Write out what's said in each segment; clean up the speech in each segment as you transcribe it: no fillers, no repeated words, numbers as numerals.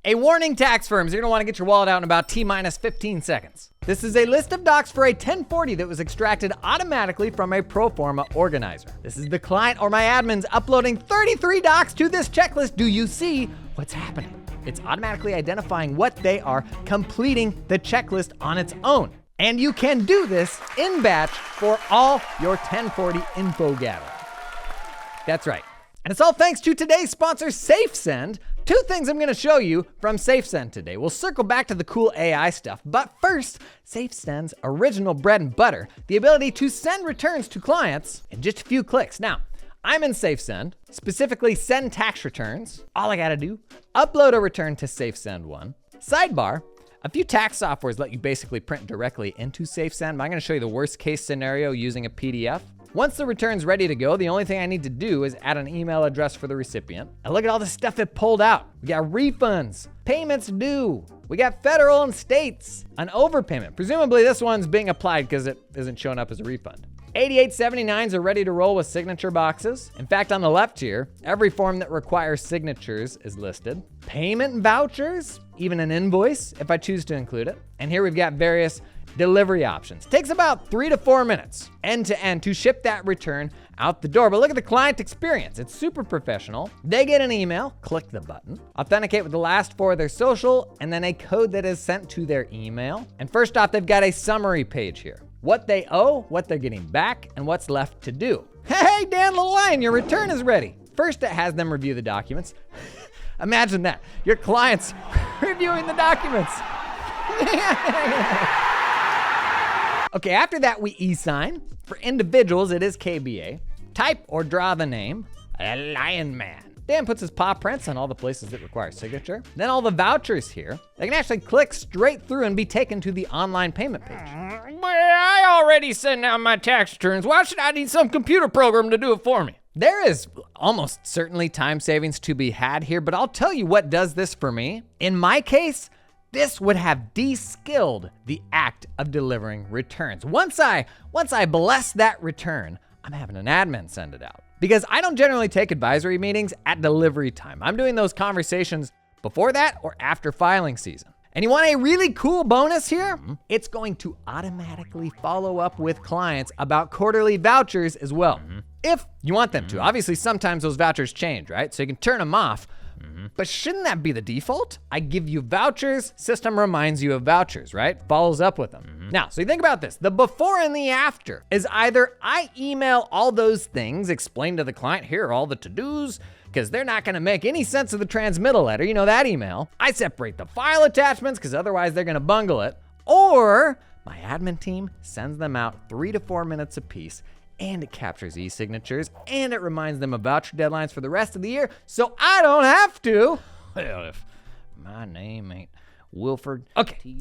A warning, tax firms, you're gonna wanna get your wallet out in about T-minus 15 seconds. This is a list of docs for a 1040 that was extracted automatically from a pro forma organizer. This is the client or my admins uploading 33 docs to this checklist. Do you see what's happening? It's automatically identifying what they are, completing the checklist on its own. And you can do this in batch for all your 1040 info gathering. That's right. And it's all thanks to today's sponsor, SafeSend. 2 things I'm gonna show you from SafeSend today. We'll circle back to the cool AI stuff, but first, SafeSend's original bread and butter, the ability to send returns to clients in just a few clicks. Now, I'm in SafeSend, specifically send tax returns. All I gotta do, upload a return to SafeSend 1. Sidebar, a few tax softwares let you basically print directly into SafeSend, but I'm gonna show you the worst case scenario using a PDF. Once the return's ready to go, the only thing I need to do is add an email address for the recipient. And look at all the stuff it pulled out. We got refunds, payments due, we got federal and states, an overpayment. Presumably this one's being applied because it isn't showing up as a refund. 8879s are ready to roll with signature boxes. In fact, on the left here, every form that requires signatures is listed. Payment vouchers, even an invoice if I choose to include it. And here we've got various delivery options. Takes about 3 to 4 minutes end to end to ship that return out the door. But look at the client experience. It's super professional. They get an email, click the button, authenticate with the last 4 of their social, and then a code that is sent to their email. And first off, they've got a summary page here. What they owe, what they're getting back, and what's left to do. Hey, Dan the Lion, your return is ready. First, it has them review the documents. Imagine that, your client's reviewing the documents. Okay, after that, we e-sign. For individuals, it is KBA. Type or draw the name, a Lion Man. Dan puts his paw prints on all the places that require signature. Then all the vouchers here, they can actually click straight through and be taken to the online payment page. But I already sent out my tax returns. Why should I need some computer program to do it for me? There is almost certainly time savings to be had here, but I'll tell you what does this for me. In my case, this would have de-skilled the act of delivering returns. Once I bless that return, I'm having an admin send it out. Because I don't generally take advisory meetings at delivery time. I'm doing those conversations before that or after filing season. And you want a really cool bonus here? It's going to automatically follow up with clients about quarterly vouchers as well. If you want them to. Obviously, sometimes those vouchers change, right? So you can turn them off. But shouldn't that be the default? I give you vouchers, system reminds you of vouchers, right? Follows up with them. Now, so you think about this. The before and the after is either I email all those things, explain to the client, here are all the to-dos, because they're not gonna make any sense of the transmittal letter, you know, that email. I separate the file attachments, because otherwise they're gonna bungle it. Or my admin team sends them out 3 to 4 minutes apiece, and it captures e-signatures, and it reminds them of voucher deadlines for the rest of the year, so I don't have to. Well, if my name ain't Wilford. Okay,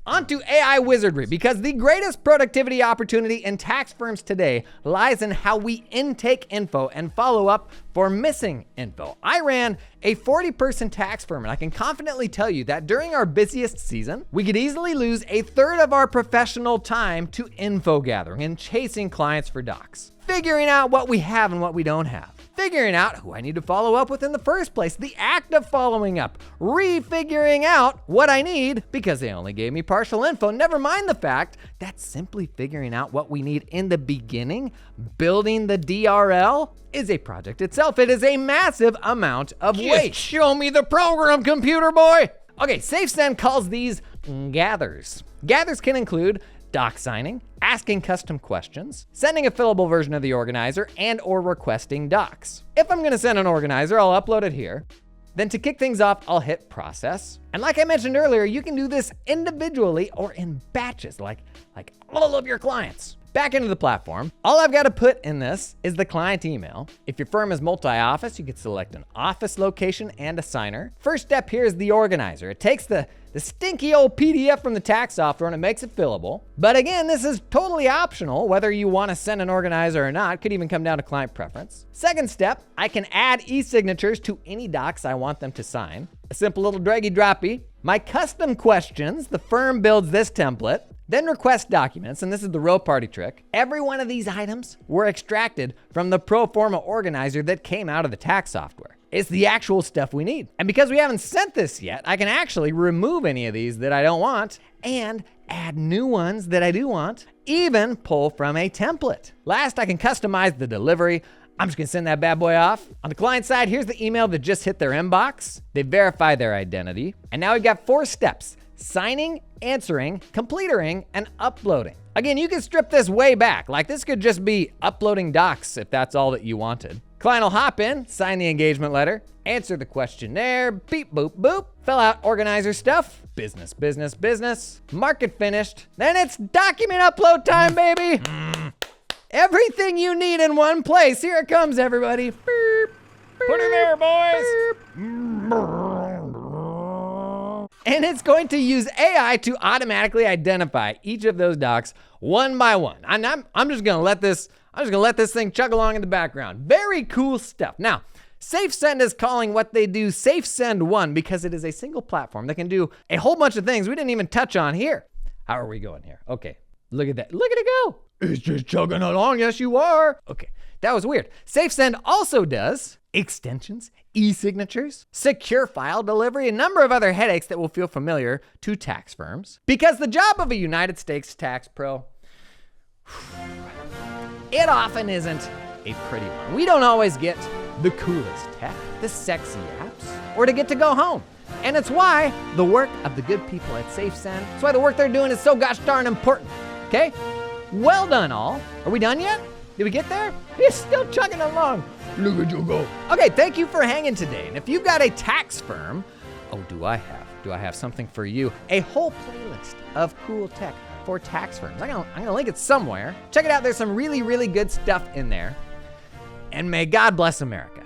on to AI wizardry, because the greatest productivity opportunity in tax firms today lies in how we intake info and follow up for missing info. I ran a 40-person tax firm, and I can confidently tell you that during our busiest season, we could easily lose a third of our professional time to info gathering and chasing clients for docs. Figuring out what we have and what we don't have. Figuring out who I need to follow up with in the first place, the act of following up, refiguring out what I need because they only gave me partial info. Never mind the fact that simply figuring out what we need in the beginning, building the DRL, is a project itself. It is a massive amount of weight. Show me the program, computer boy. Okay, SafeSend calls these gathers. Gathers can include doc signing, asking custom questions, sending a fillable version of the organizer, and or requesting docs. If I'm gonna send an organizer, I'll upload it here. Then to kick things off, I'll hit process. And like I mentioned earlier, you can do this individually or in batches, like all of your clients. Back into the platform, all I've got to put in this is the client email. If your firm is multi-office, you can select an office location and a signer. First step here is the organizer. It takes the stinky old PDF from the tax software and it makes it fillable. But again, this is totally optional, whether you want to send an organizer or not. It could even come down to client preference. Second step, I can add e-signatures to any docs I want them to sign. A simple little draggy droppy. My custom questions, the firm builds this template. Then request documents, and this is the real party trick. Every one of these items were extracted from the pro forma organizer that came out of the tax software. It's the actual stuff we need. And because we haven't sent this yet, I can actually remove any of these that I don't want and add new ones that I do want, even pull from a template. Last, I can customize the delivery. I'm just gonna send that bad boy off. On the client side, here's the email that just hit their inbox. They verify their identity. And now we've got 4 steps: signing, answering, completing, and uploading. Again, you can strip this way back. Like this could just be uploading docs if that's all that you wanted. Client will hop in, sign the engagement letter, answer the questionnaire, beep, boop, boop, fill out organizer stuff, business, business, business, mark it finished. Then it's document upload time, baby. Everything you need in one place. Here it comes, everybody. Beep, Put it there, boys. And it's going to use AI to automatically identify each of those docs one by one. And I'm just gonna let this thing chug along in the background. Very cool stuff. Now, SafeSend is calling what they do SafeSend 1 because it is a single platform that can do a whole bunch of things we didn't even touch on here. How are we going here? Okay, look at that. Look at it go. It's just chugging along. Yes, you are. Okay, that was weird. SafeSend also does extensions, e-signatures, secure file delivery, a number of other headaches that will feel familiar to tax firms. Because the job of a United States tax pro, it often isn't a pretty one. We don't always get the coolest tech, the sexy apps, or to get to go home. And it's why the work of the good people at SafeSend, it's why the work they're doing is so gosh darn important, okay? Well done, all. Are we done yet? Did we get there? It's still chugging along. Look at you go. Okay, thank you for hanging today. And if you've got a tax firm, do I have something for you? A whole playlist of cool tech for tax firms. I'm gonna link it somewhere. Check it out. There's some really, really good stuff in there. And may God bless America.